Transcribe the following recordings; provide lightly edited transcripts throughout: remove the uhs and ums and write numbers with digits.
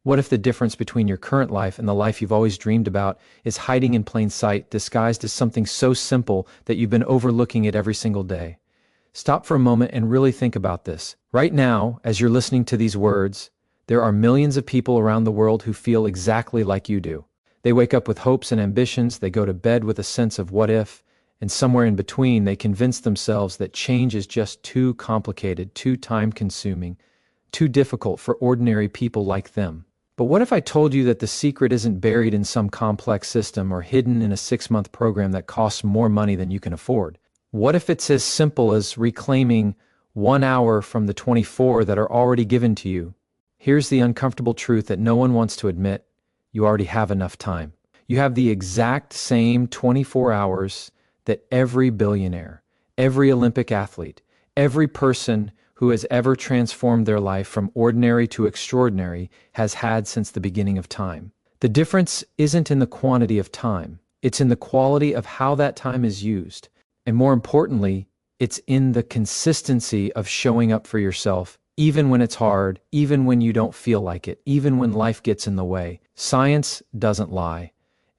What if the difference between your current life and the life you've always dreamed about is hiding in plain sight, disguised as something so simple that you've been overlooking it every single day? Stop for a moment and really think about this. Right now, as you're listening to these words, there are millions of people around the world who feel exactly like you do. They wake up with hopes and ambitions, they go to bed with a sense of what if, and somewhere in between they convince themselves that change is just too complicated, too time-consuming, too difficult for ordinary people like them. But what if I told you that the secret isn't buried in some complex system or hidden in a 6-month program that costs more money than you can afford? What if it's as simple as reclaiming 1 hour from the 24 that are already given to you? Here's the uncomfortable truth that no one wants to admit. You already have enough time. You have the exact same 24 hours that every billionaire, every Olympic athlete, every person who has ever transformed their life from ordinary to extraordinary has had since the beginning of time. The difference isn't in the quantity of time. It's in the quality of how that time is used. And more importantly, it's in the consistency of showing up for yourself, even when it's hard, even when you don't feel like it, even when life gets in the way. Science doesn't lie.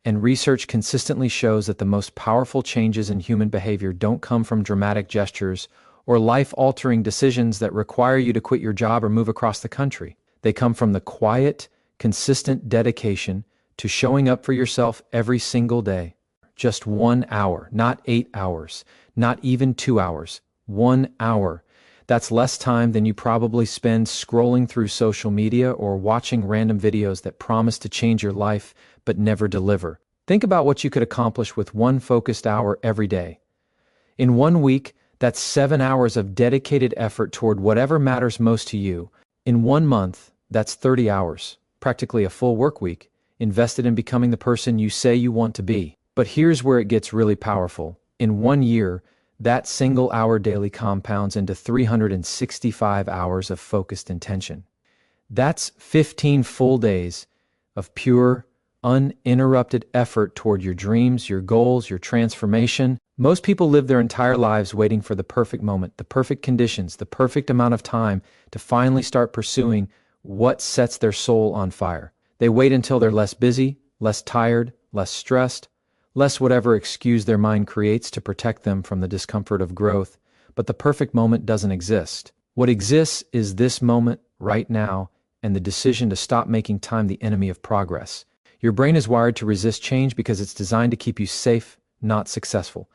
And research consistently shows that the most powerful changes in human behavior don't come from dramatic gestures or life-altering decisions that require you to quit your job or move across the country. They come from the quiet, consistent dedication to showing up for yourself every single day. Just 1 hour, not 8 hours, not even 2 hours. 1 hour. That's less time than you probably spend scrolling through social media or watching random videos that promise to change your life but never deliver. Think about what you could accomplish with 1 focused hour every day. In 1 week, that's 7 hours of dedicated effort toward whatever matters most to you. In 1 month, that's 30 hours, practically a full work week, invested in becoming the person you say you want to be. But here's where it gets really powerful. In 1 year, that single hour daily compounds into 365 hours of focused intention. That's 15 full days of pure, uninterrupted effort toward your dreams, your goals, your transformation. Most people live their entire lives waiting for the perfect moment, the perfect conditions, the perfect amount of time to finally start pursuing what sets their soul on fire. They wait until they're less busy, less tired, less stressed, less whatever excuse their mind creates to protect them from the discomfort of growth. But the perfect moment doesn't exist. What exists is this moment right now and the decision to stop making time the enemy of progress. Your brain is wired to resist change because it's designed to keep you safe, not successful.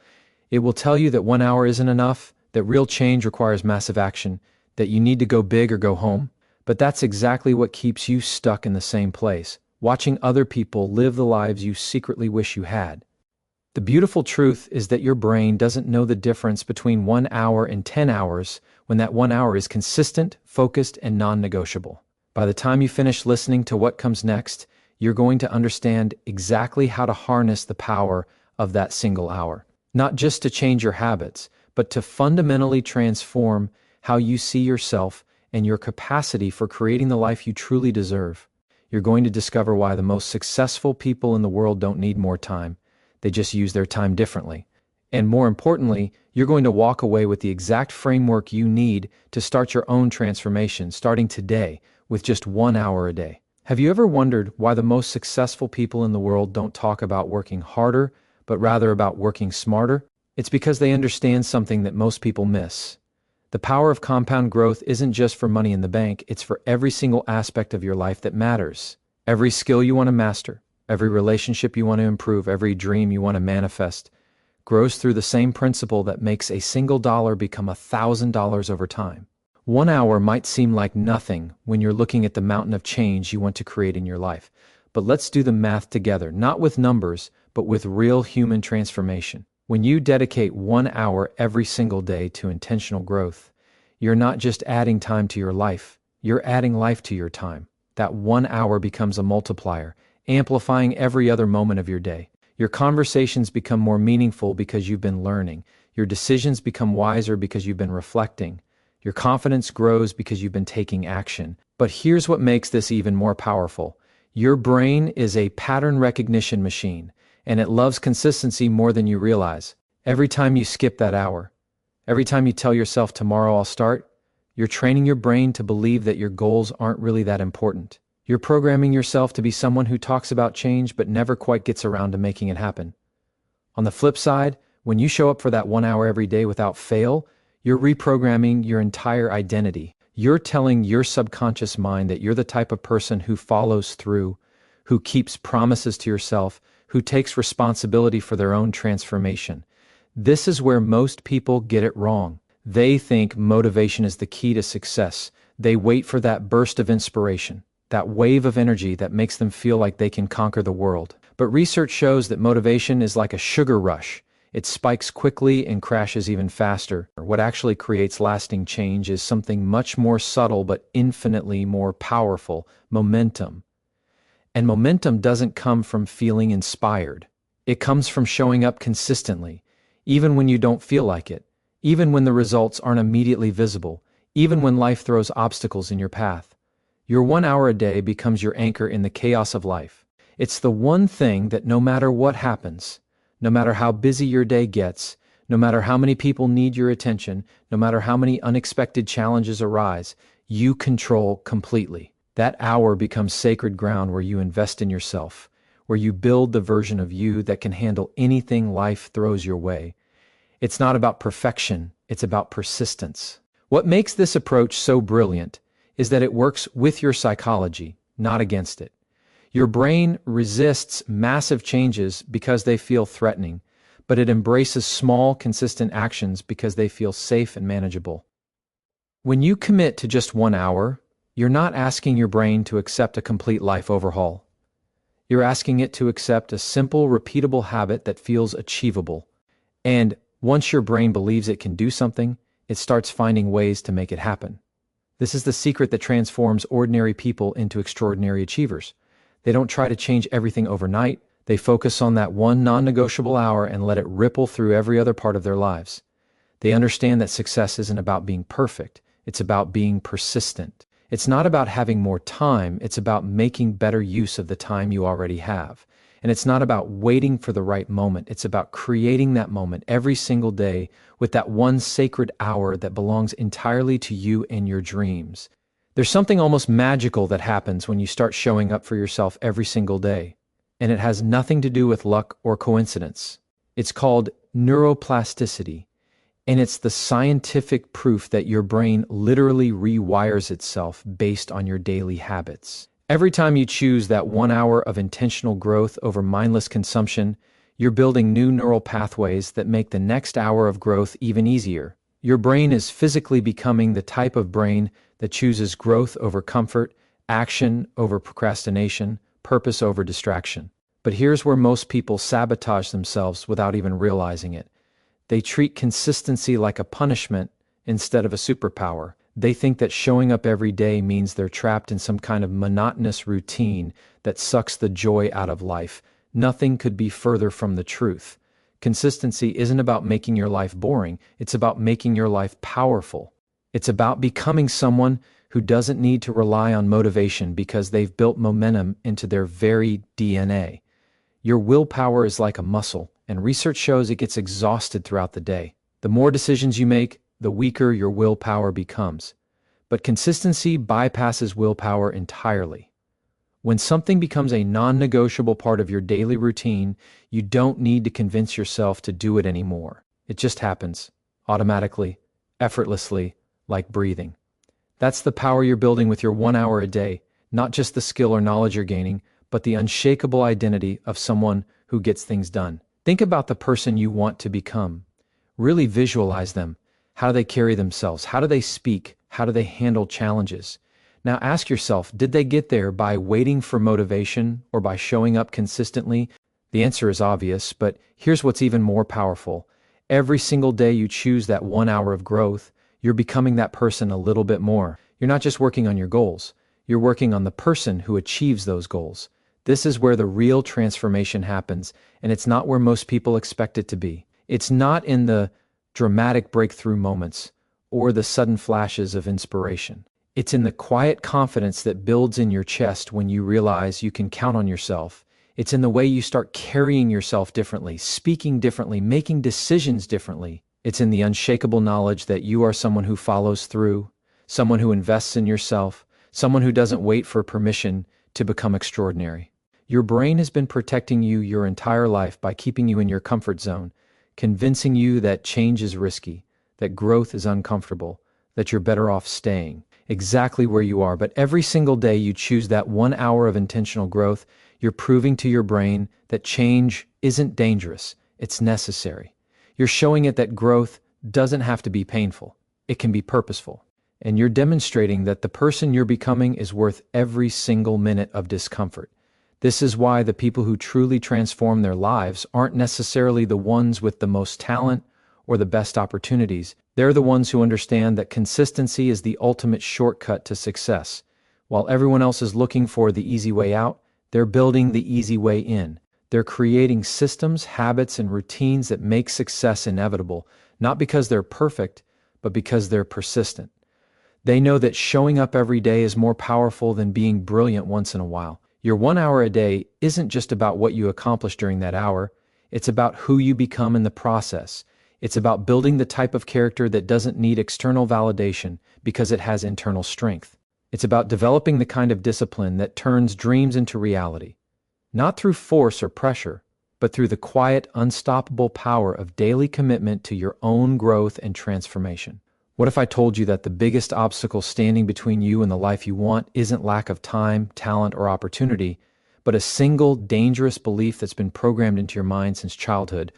It will tell you that 1 hour isn't enough, that real change requires massive action, that you need to go big or go home. But that's exactly what keeps you stuck in the same place, watching other people live the lives you secretly wish you had. The beautiful truth is that your brain doesn't know the difference between 1 hour and 10 hours when that 1 hour is consistent, focused, and non-negotiable. By the time you finish listening to what comes next, you're going to understand exactly how to harness the power of that single hour. Not just to change your habits, but to fundamentally transform how you see yourself and your capacity for creating the life you truly deserve. You're going to discover why the most successful people in the world don't need more time. They just use their time differently. And more importantly, you're going to walk away with the exact framework you need to start your own transformation, starting today with just 1 hour a day. Have you ever wondered why the most successful people in the world don't talk about working harder, but rather about working smarter? It's because they understand something that most people miss. The power of compound growth isn't just for money in the bank, it's for every single aspect of your life that matters. Every skill you want to master, every relationship you want to improve, every dream you want to manifest, grows through the same principle that makes a single dollar become $1,000 over time. 1 hour might seem like nothing when you're looking at the mountain of change you want to create in your life. But let's do the math together, not with numbers, but with real human transformation. When you dedicate 1 hour every single day to intentional growth, you're not just adding time to your life, you're adding life to your time. That 1 hour becomes a multiplier, amplifying every other moment of your day. Your conversations become more meaningful because you've been learning. Your decisions become wiser because you've been reflecting. Your confidence grows because you've been taking action. But here's what makes this even more powerful. Your brain is a pattern recognition machine, and it loves consistency more than you realize. Every time you skip that hour, every time you tell yourself tomorrow I'll start, you're training your brain to believe that your goals aren't really that important. You're programming yourself to be someone who talks about change but never quite gets around to making it happen. On the flip side, when you show up for that 1 hour every day without fail, you're reprogramming your entire identity. You're telling your subconscious mind that you're the type of person who follows through, who keeps promises to yourself, who takes responsibility for their own transformation. This is where most people get it wrong. They think motivation is the key to success. They wait for that burst of inspiration, that wave of energy that makes them feel like they can conquer the world. But research shows that motivation is like a sugar rush. It spikes quickly and crashes even faster. What actually creates lasting change is something much more subtle but infinitely more powerful: momentum. And momentum doesn't come from feeling inspired. It comes from showing up consistently, even when you don't feel like it, even when the results aren't immediately visible, even when life throws obstacles in your path. Your 1 hour a day becomes your anchor in the chaos of life. It's the one thing that no matter what happens, no matter how busy your day gets, no matter how many people need your attention, no matter how many unexpected challenges arise, you control completely. That hour becomes sacred ground where you invest in yourself, where you build the version of you that can handle anything life throws your way. It's not about perfection, it's about persistence. What makes this approach so brilliant is that it works with your psychology, not against it. Your brain resists massive changes because they feel threatening, but it embraces small, consistent actions because they feel safe and manageable. When you commit to just 1 hour, you're not asking your brain to accept a complete life overhaul. You're asking it to accept a simple, repeatable habit that feels achievable. And once your brain believes it can do something, it starts finding ways to make it happen. This is the secret that transforms ordinary people into extraordinary achievers. They don't try to change everything overnight. They focus on that one non-negotiable hour and let it ripple through every other part of their lives. They understand that success isn't about being perfect. It's about being persistent. It's not about having more time. It's about making better use of the time you already have. And it's not about waiting for the right moment. It's about creating that moment every single day with that one sacred hour that belongs entirely to you and your dreams. There's something almost magical that happens when you start showing up for yourself every single day, and it has nothing to do with luck or coincidence. It's called neuroplasticity, and it's the scientific proof that your brain literally rewires itself based on your daily habits. Every time you choose that 1 hour of intentional growth over mindless consumption, you're building new neural pathways that make the next hour of growth even easier. Your brain is physically becoming the type of brain that chooses growth over comfort, action over procrastination, purpose over distraction. But here's where most people sabotage themselves without even realizing it. They treat consistency like a punishment instead of a superpower. They think that showing up every day means they're trapped in some kind of monotonous routine that sucks the joy out of life. Nothing could be further from the truth. Consistency isn't about making your life boring. It's about making your life powerful. It's about becoming someone who doesn't need to rely on motivation because they've built momentum into their very DNA. Your willpower is like a muscle, and research shows it gets exhausted throughout the day. The more decisions you make, the weaker your willpower becomes. But consistency bypasses willpower entirely. When something becomes a non-negotiable part of your daily routine, you don't need to convince yourself to do it anymore. It just happens, automatically, effortlessly, like breathing. That's the power you're building with your 1 hour a day, not just the skill or knowledge you're gaining, but the unshakable identity of someone who gets things done. Think about the person you want to become. Really visualize them. How do they carry themselves? How do they speak? How do they handle challenges? Now ask yourself, did they get there by waiting for motivation or by showing up consistently? The answer is obvious, but here's what's even more powerful. Every single day you choose that 1 hour of growth, you're becoming that person a little bit more. You're not just working on your goals. You're working on the person who achieves those goals. This is where the real transformation happens, and it's not where most people expect it to be. It's not in the dramatic breakthrough moments or the sudden flashes of inspiration. It's in the quiet confidence that builds in your chest when you realize you can count on yourself. It's in the way you start carrying yourself differently, speaking differently, making decisions differently. It's in the unshakable knowledge that you are someone who follows through, someone who invests in yourself, someone who doesn't wait for permission to become extraordinary. Your brain has been protecting you your entire life by keeping you in your comfort zone, convincing you that change is risky, that growth is uncomfortable, that you're better off staying exactly where you are. But every single day you choose that 1 hour of intentional growth, you're proving to your brain that change isn't dangerous, it's necessary. You're showing it that growth doesn't have to be painful, it can be purposeful. And you're demonstrating that the person you're becoming is worth every single minute of discomfort. This is why the people who truly transform their lives aren't necessarily the ones with the most talent or the best opportunities. They're the ones who understand that consistency is the ultimate shortcut to success. While everyone else is looking for the easy way out, they're building the easy way in. They're creating systems, habits, and routines that make success inevitable, not because they're perfect, but because they're persistent. They know that showing up every day is more powerful than being brilliant once in a while. Your 1 hour a day isn't just about what you accomplish during that hour, it's about who you become in the process. It's about building the type of character that doesn't need external validation because it has internal strength. It's about developing the kind of discipline that turns dreams into reality, not through force or pressure, but through the quiet, unstoppable power of daily commitment to your own growth and transformation. What if I told you that the biggest obstacle standing between you and the life you want isn't lack of time, talent, or opportunity, but a single dangerous belief that's been programmed into your mind since childhood?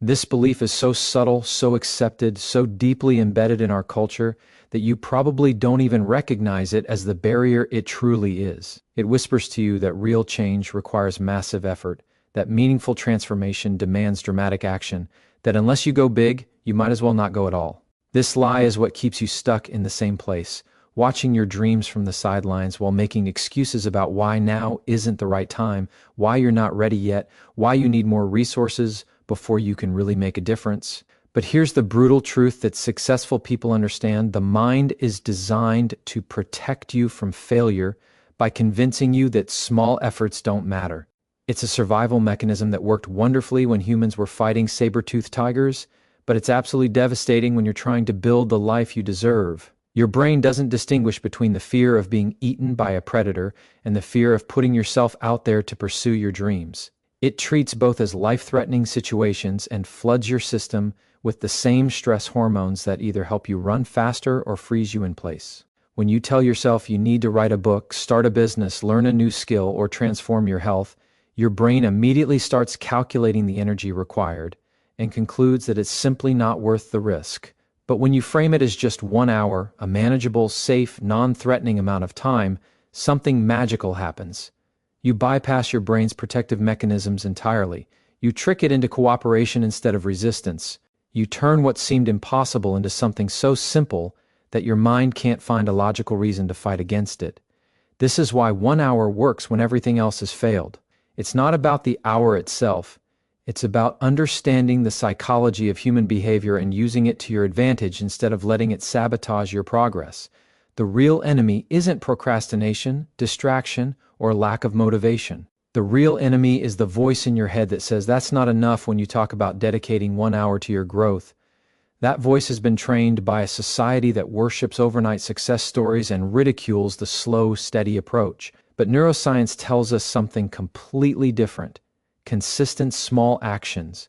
This belief is so subtle, so accepted, so deeply embedded in our culture that you probably don't even recognize it as the barrier it truly is. It whispers to you that real change requires massive effort, that meaningful transformation demands dramatic action, that unless you go big, you might as well not go at all. This lie is what keeps you stuck in the same place, watching your dreams from the sidelines while making excuses about why now isn't the right time, why you're not ready yet, why you need more resources before you can really make a difference. But here's the brutal truth that successful people understand: the mind is designed to protect you from failure by convincing you that small efforts don't matter. It's a survival mechanism that worked wonderfully when humans were fighting saber-toothed tigers, but it's absolutely devastating when you're trying to build the life you deserve. Your brain doesn't distinguish between the fear of being eaten by a predator and the fear of putting yourself out there to pursue your dreams. It treats both as life-threatening situations and floods your system with the same stress hormones that either help you run faster or freeze you in place. When you tell yourself you need to write a book, start a business, learn a new skill, or transform your health, your brain immediately starts calculating the energy required and concludes that it's simply not worth the risk. But when you frame it as just 1 hour, a manageable, safe, non-threatening amount of time, something magical happens. You bypass your brain's protective mechanisms entirely. You trick it into cooperation instead of resistance. You turn what seemed impossible into something so simple that your mind can't find a logical reason to fight against it. This is why 1 hour works when everything else has failed. It's not about the hour itself. It's about understanding the psychology of human behavior and using it to your advantage instead of letting it sabotage your progress. The real enemy isn't procrastination, distraction, or lack of motivation. The real enemy is the voice in your head that says that's not enough when you talk about dedicating 1 hour to your growth. That voice has been trained by a society that worships overnight success stories and ridicules the slow, steady approach. But neuroscience tells us something completely different. Consistent small actions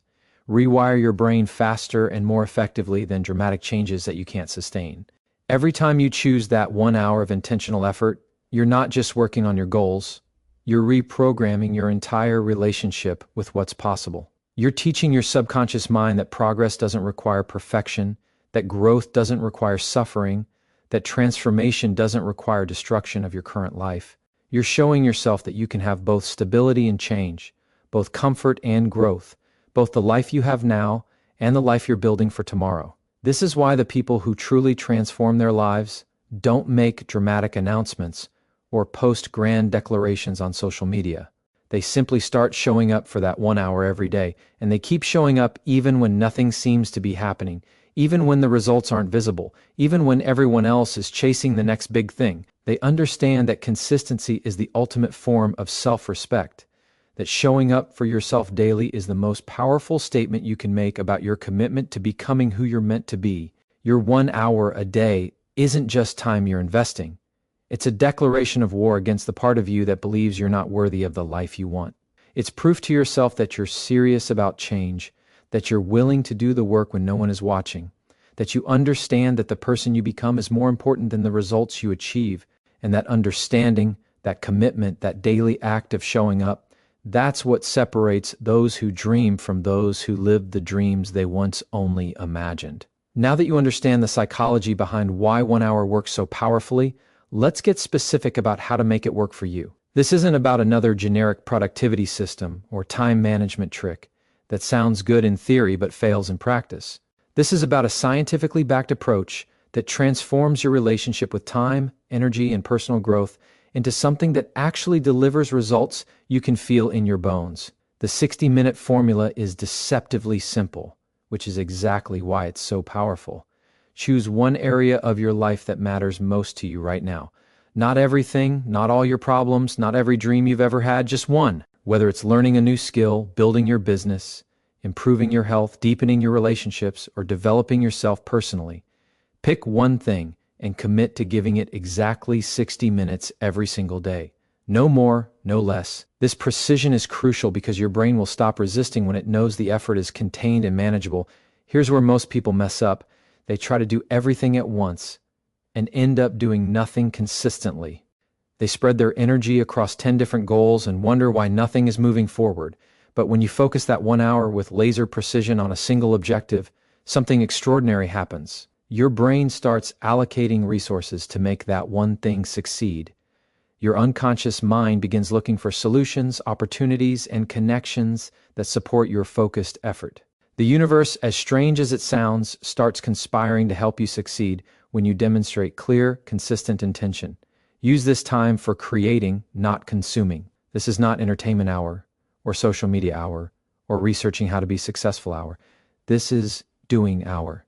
rewire your brain faster and more effectively than dramatic changes that you can't sustain. Every time you choose that 1 hour of intentional effort, you're not just working on your goals, you're reprogramming your entire relationship with what's possible. You're teaching your subconscious mind that progress doesn't require perfection, that growth doesn't require suffering, that transformation doesn't require destruction of your current life. You're showing yourself that you can have both stability and change, both comfort and growth, both the life you have now and the life you're building for tomorrow. This is why the people who truly transform their lives don't make dramatic announcements or post grand declarations on social media. They simply start showing up for that 1 hour every day, and they keep showing up even when nothing seems to be happening, even when the results aren't visible, even when everyone else is chasing the next big thing. They understand that consistency is the ultimate form of self-respect, that showing up for yourself daily is the most powerful statement you can make about your commitment to becoming who you're meant to be. Your 1 hour a day isn't just time you're investing. It's a declaration of war against the part of you that believes you're not worthy of the life you want. It's proof to yourself that you're serious about change, that you're willing to do the work when no one is watching, that you understand that the person you become is more important than the results you achieve, and that understanding, that commitment, that daily act of showing up, that's what separates those who dream from those who live the dreams they once only imagined. Now that you understand the psychology behind why 1 hour works so powerfully, let's get specific about how to make it work for you. This isn't about another generic productivity system or time management trick that sounds good in theory but fails in practice. This is about a scientifically backed approach that transforms your relationship with time, energy, and personal growth into something that actually delivers results you can feel in your bones. The 60-minute formula is deceptively simple, which is exactly why it's so powerful. Choose one area of your life that matters most to you right now. Not everything, not all your problems, not every dream you've ever had, just one. Whether it's learning a new skill, building your business, improving your health, deepening your relationships, or developing yourself personally, pick one thing and commit to giving it exactly 60 minutes every single day. No more, no less. This precision is crucial because your brain will stop resisting when it knows the effort is contained and manageable. Here's where most people mess up. They try to do everything at once and end up doing nothing consistently. They spread their energy across 10 different goals and wonder why nothing is moving forward. But when you focus that 1 hour with laser precision on a single objective, something extraordinary happens. Your brain starts allocating resources to make that one thing succeed. Your unconscious mind begins looking for solutions, opportunities, and connections that support your focused effort. The universe, as strange as it sounds, starts conspiring to help you succeed when you demonstrate clear, consistent intention. Use this time for creating, not consuming. This is not entertainment hour, or social media hour, or researching how to be successful hour. This is doing hour.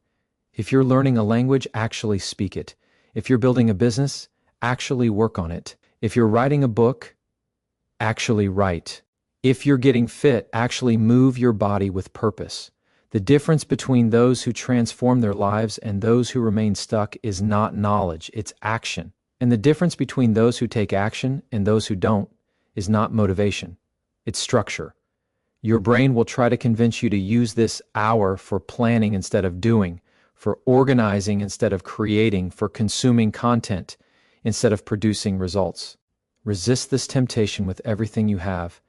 If you're learning a language, actually speak it. If you're building a business, actually work on it. If you're writing a book, actually write. If you're getting fit, actually move your body with purpose. The difference between those who transform their lives and those who remain stuck is not knowledge, it's action. And the difference between those who take action and those who don't is not motivation, it's structure. Your brain will try to convince you to use this hour for planning instead of doing, for organizing instead of creating, for consuming content instead of producing results. Resist this temptation with everything you have.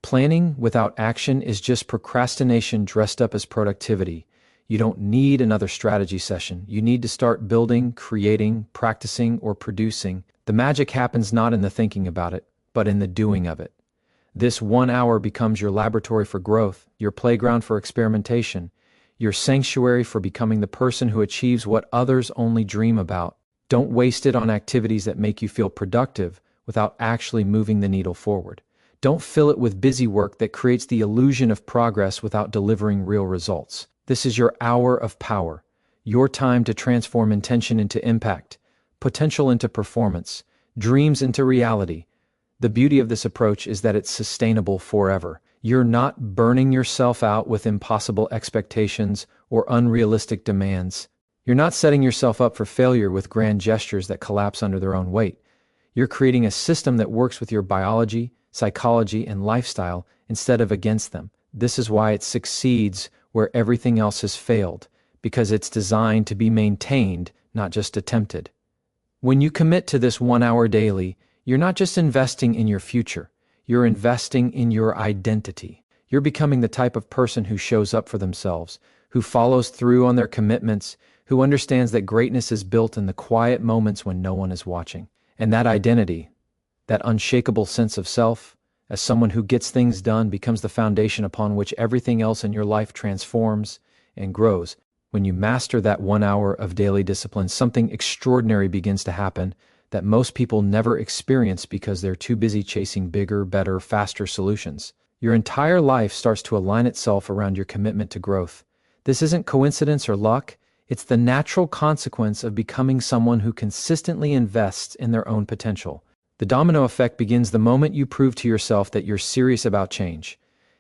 Planning without action is just procrastination dressed up as productivity. You don't need another strategy session. You need to start building, creating, practicing, or producing. The magic happens not in the thinking about it, but in the doing of it. This 1 hour becomes your laboratory for growth, your playground for experimentation, your sanctuary for becoming the person who achieves what others only dream about. Don't waste it on activities that make you feel productive without actually moving the needle forward. Don't fill it with busy work that creates the illusion of progress without delivering real results. This is your hour of power, your time to transform intention into impact, potential into performance, dreams into reality. The beauty of this approach is that it's sustainable forever. You're not burning yourself out with impossible expectations or unrealistic demands. You're not setting yourself up for failure with grand gestures that collapse under their own weight. You're creating a system that works with your biology, psychology, and lifestyle instead of against them. This is why it succeeds where everything else has failed, because it's designed to be maintained, not just attempted. When you commit to this 1 hour daily, you're not just investing in your future, you're investing in your identity. You're becoming the type of person who shows up for themselves, who follows through on their commitments, who understands that greatness is built in the quiet moments when no one is watching. And that identity, that unshakable sense of self, as someone who gets things done, becomes the foundation upon which everything else in your life transforms and grows. When you master that 1 hour of daily discipline, something extraordinary begins to happen that most people never experience because they're too busy chasing bigger, better, faster solutions. Your entire life starts to align itself around your commitment to growth. This isn't coincidence or luck. It's the natural consequence of becoming someone who consistently invests in their own potential. The domino effect begins the moment you prove to yourself that you're serious about change,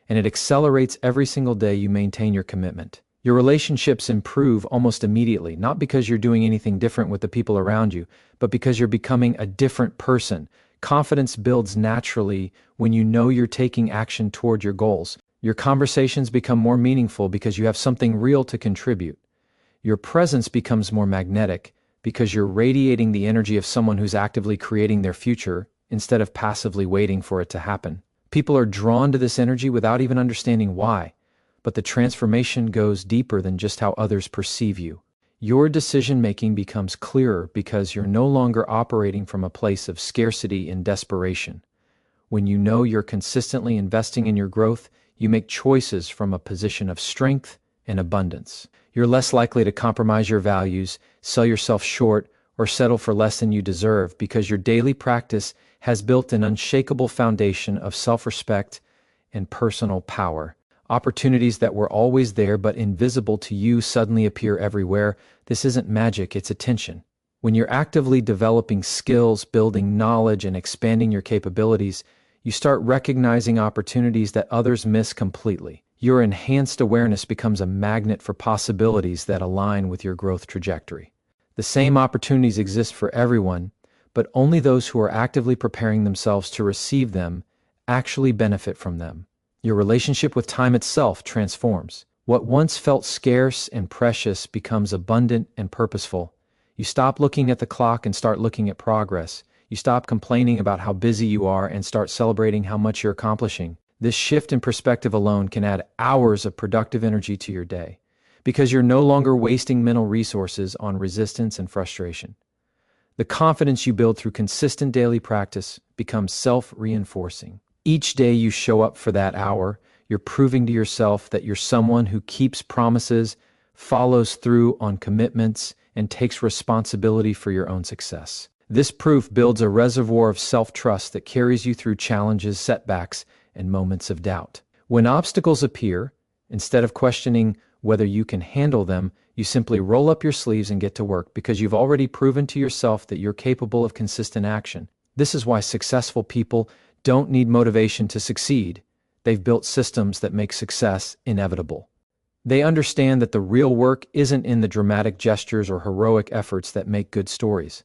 and it accelerates every single day you maintain your commitment. Your relationships improve almost immediately, not because you're doing anything different with the people around you, but because you're becoming a different person. Confidence builds naturally when you know you're taking action toward your goals. Your conversations become more meaningful because you have something real to contribute. Your presence becomes more magnetic because you're radiating the energy of someone who's actively creating their future instead of passively waiting for it to happen. People are drawn to this energy without even understanding why, but the transformation goes deeper than just how others perceive you. Your decision-making becomes clearer because you're no longer operating from a place of scarcity and desperation. When you know you're consistently investing in your growth, you make choices from a position of strength and abundance. You're less likely to compromise your values, sell yourself short, or settle for less than you deserve because your daily practice has built an unshakable foundation of self-respect and personal power. Opportunities that were always there but invisible to you suddenly appear everywhere. This isn't magic, it's attention. When you're actively developing skills, building knowledge, and expanding your capabilities, you start recognizing opportunities that others miss completely. Your enhanced awareness becomes a magnet for possibilities that align with your growth trajectory. The same opportunities exist for everyone, but only those who are actively preparing themselves to receive them actually benefit from them. Your relationship with time itself transforms. What once felt scarce and precious becomes abundant and purposeful. You stop looking at the clock and start looking at progress. You stop complaining about how busy you are and start celebrating how much you're accomplishing. This shift in perspective alone can add hours of productive energy to your day, because you're no longer wasting mental resources on resistance and frustration. The confidence you build through consistent daily practice becomes self-reinforcing. Each day you show up for that hour, you're proving to yourself that you're someone who keeps promises, follows through on commitments, and takes responsibility for your own success. This proof builds a reservoir of self-trust that carries you through challenges, setbacks, and moments of doubt. When obstacles appear, instead of questioning whether you can handle them, you simply roll up your sleeves and get to work because you've already proven to yourself that you're capable of consistent action. This is why successful people don't need motivation to succeed. They've built systems that make success inevitable. They understand that the real work isn't in the dramatic gestures or heroic efforts that make good stories.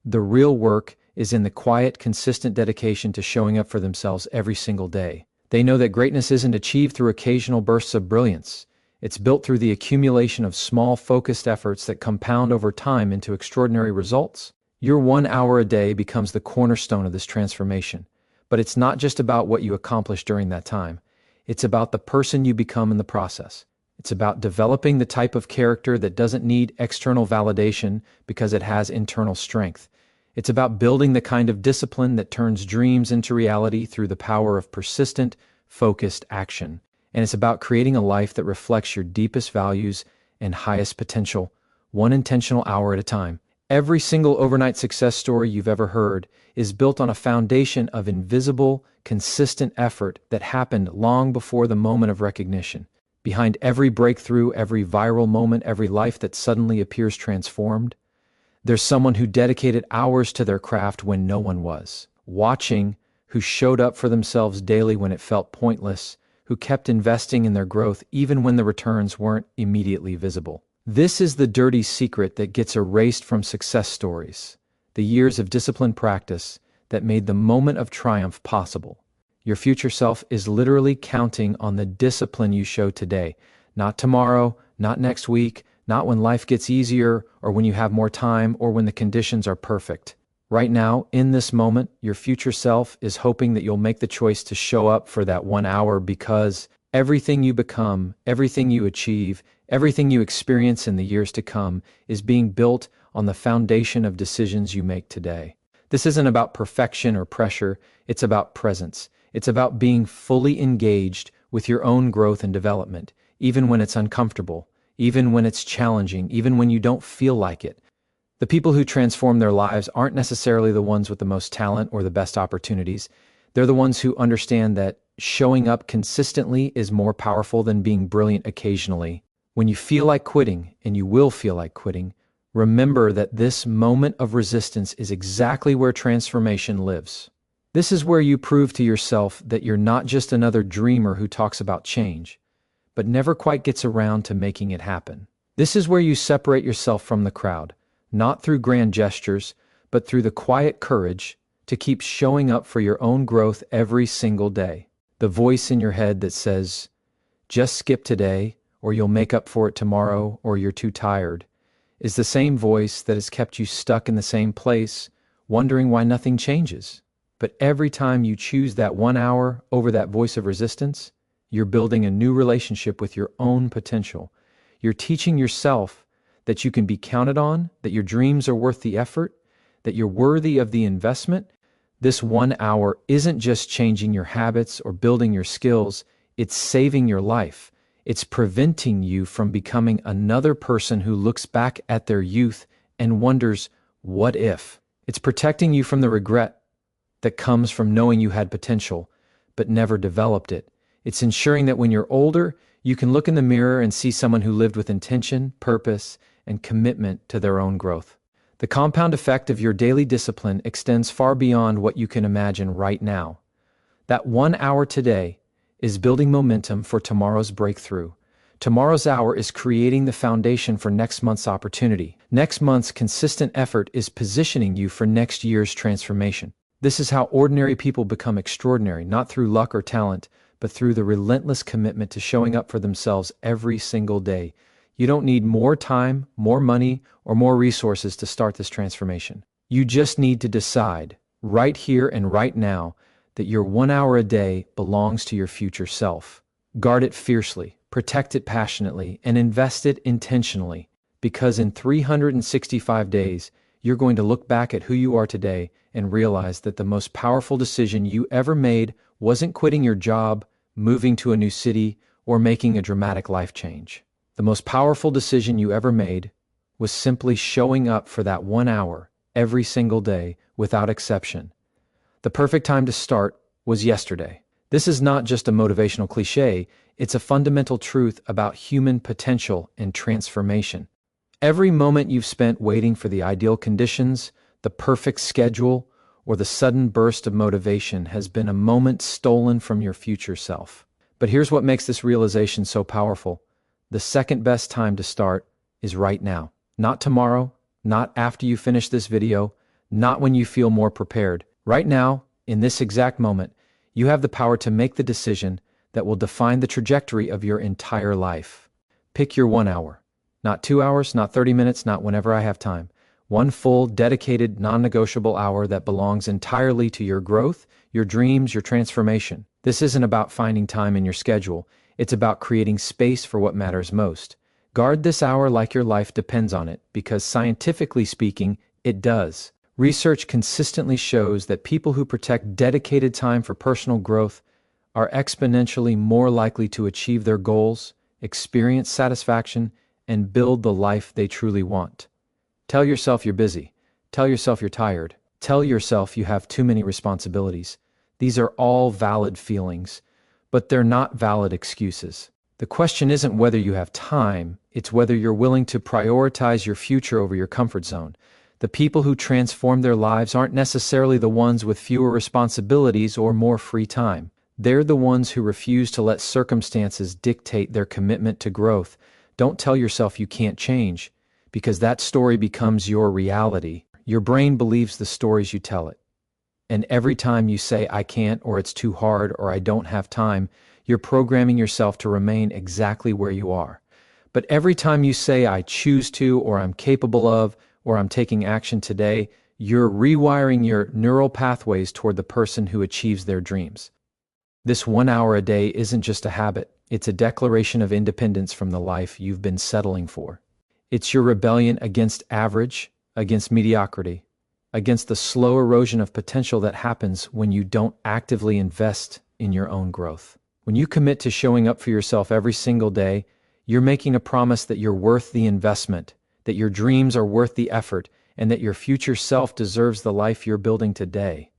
The real work is in the quiet, consistent dedication to showing up for themselves every single day. They know that greatness isn't achieved through occasional bursts of brilliance. It's built through the accumulation of small, focused efforts that compound over time into extraordinary results. Your 1 hour a day becomes the cornerstone of this transformation. But it's not just about what you accomplish during that time. It's about the person you become in the process. It's about developing the type of character that doesn't need external validation because it has internal strength. It's about building the kind of discipline that turns dreams into reality through the power of persistent, focused action. And it's about creating a life that reflects your deepest values and highest potential, one intentional hour at a time. Every single overnight success story you've ever heard is built on a foundation of invisible, consistent effort that happened long before the moment of recognition. Behind every breakthrough, every viral moment, every life that suddenly appears transformed, there's someone who dedicated hours to their craft when no one was watching, who showed up for themselves daily when it felt pointless, who kept investing in their growth even when the returns weren't immediately visible. This is the dirty secret that gets erased from success stories, the years of disciplined practice that made the moment of triumph possible. Your future self is literally counting on the discipline you show today, not tomorrow, not next week, not when life gets easier or when you have more time or when the conditions are perfect. Right now, in this moment, your future self is hoping that you'll make the choice to show up for that 1 hour because everything you become, everything you achieve, everything you experience in the years to come is being built on the foundation of decisions you make today. This isn't about perfection or pressure, it's about presence. It's about being fully engaged with your own growth and development, even when it's uncomfortable, even when it's challenging, even when you don't feel like it. The people who transform their lives aren't necessarily the ones with the most talent or the best opportunities. They're the ones who understand that showing up consistently is more powerful than being brilliant occasionally. When you feel like quitting, and you will feel like quitting, remember that this moment of resistance is exactly where transformation lives. This is where you prove to yourself that you're not just another dreamer who talks about change, but never quite gets around to making it happen. This is where you separate yourself from the crowd, not through grand gestures, but through the quiet courage to keep showing up for your own growth every single day. The voice in your head that says, just skip today, or you'll make up for it tomorrow, or you're too tired, is the same voice that has kept you stuck in the same place, wondering why nothing changes. But every time you choose that 1 hour over that voice of resistance, you're building a new relationship with your own potential. You're teaching yourself that you can be counted on, that your dreams are worth the effort, that you're worthy of the investment. This 1 hour isn't just changing your habits or building your skills, it's saving your life. It's preventing you from becoming another person who looks back at their youth and wonders, what if? It's protecting you from the regret that comes from knowing you had potential, but never developed it. It's ensuring that when you're older, you can look in the mirror and see someone who lived with intention, purpose, and commitment to their own growth. The compound effect of your daily discipline extends far beyond what you can imagine right now. That 1 hour today is building momentum for tomorrow's breakthrough. Tomorrow's hour is creating the foundation for next month's opportunity. Next month's consistent effort is positioning you for next year's transformation. This is how ordinary people become extraordinary, not through luck or talent, but through the relentless commitment to showing up for themselves every single day. You don't need more time, more money, or more resources to start this transformation. You just need to decide, right here and right now, that your 1 hour a day belongs to your future self. Guard it fiercely, protect it passionately, and invest it intentionally, because in 365 days, you're going to look back at who you are today and realize that the most powerful decision you ever made wasn't quitting your job, moving to a new city, or making a dramatic life change. The most powerful decision you ever made was simply showing up for that 1 hour every single day without exception. The perfect time to start was yesterday. This is not just a motivational cliche, it's a fundamental truth about human potential and transformation. Every moment you've spent waiting for the ideal conditions, the perfect schedule, or the sudden burst of motivation has been a moment stolen from your future self. But here's what makes this realization so powerful. The second best time to start is right now. Not tomorrow, not after you finish this video, not when you feel more prepared. Right now, in this exact moment, you have the power to make the decision that will define the trajectory of your entire life. Pick your 1 hour. Not 2 hours, not 30 minutes, not whenever I have time. One full, dedicated, non-negotiable hour that belongs entirely to your growth, your dreams, your transformation. This isn't about finding time in your schedule. It's about creating space for what matters most. Guard this hour like your life depends on it, because scientifically speaking, it does. Research consistently shows that people who protect dedicated time for personal growth are exponentially more likely to achieve their goals, experience satisfaction, and build the life they truly want. Tell yourself you're busy. Tell yourself you're tired. Tell yourself you have too many responsibilities. These are all valid feelings, but they're not valid excuses. The question isn't whether you have time, it's whether you're willing to prioritize your future over your comfort zone. The people who transform their lives aren't necessarily the ones with fewer responsibilities or more free time. They're the ones who refuse to let circumstances dictate their commitment to growth. Don't tell yourself you can't change, because that story becomes your reality. Your brain believes the stories you tell it. And every time you say, I can't, or it's too hard, or I don't have time, you're programming yourself to remain exactly where you are. But every time you say, I choose to, or I'm capable of, or I'm taking action today, you're rewiring your neural pathways toward the person who achieves their dreams. This 1 hour a day isn't just a habit, it's a declaration of independence from the life you've been settling for. It's your rebellion against average, against mediocrity, against the slow erosion of potential that happens when you don't actively invest in your own growth. When you commit to showing up for yourself every single day, you're making a promise that you're worth the investment, that your dreams are worth the effort, and that your future self deserves the life you're building today.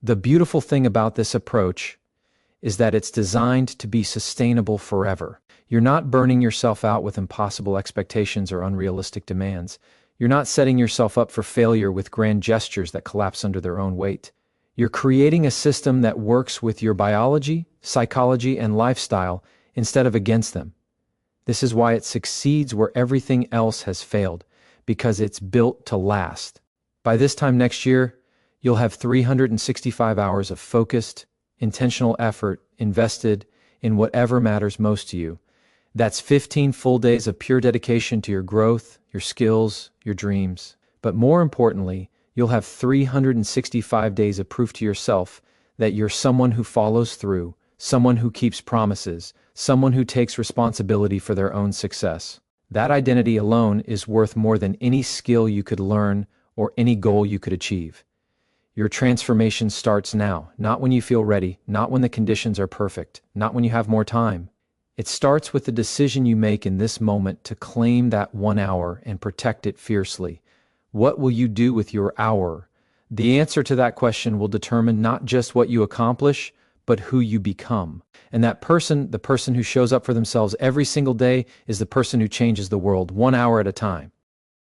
The beautiful thing about this approach is that it's designed to be sustainable forever. You're not burning yourself out with impossible expectations or unrealistic demands. You're not setting yourself up for failure with grand gestures that collapse under their own weight. You're creating a system that works with your biology, psychology, and lifestyle instead of against them. This is why it succeeds where everything else has failed, because it's built to last. By this time next year, you'll have 365 hours of focused, intentional effort invested in whatever matters most to you. That's 15 full days of pure dedication to your growth, your skills, your dreams. But more importantly, you'll have 365 days of proof to yourself that you're someone who follows through, someone who keeps promises, someone who takes responsibility for their own success. That identity alone is worth more than any skill you could learn or any goal you could achieve. Your transformation starts now, not when you feel ready, not when the conditions are perfect, not when you have more time. It starts with the decision you make in this moment to claim that 1 hour and protect it fiercely. What will you do with your hour? The answer to that question will determine not just what you accomplish, but who you become. And that person, the person who shows up for themselves every single day, is the person who changes the world 1 hour at a time.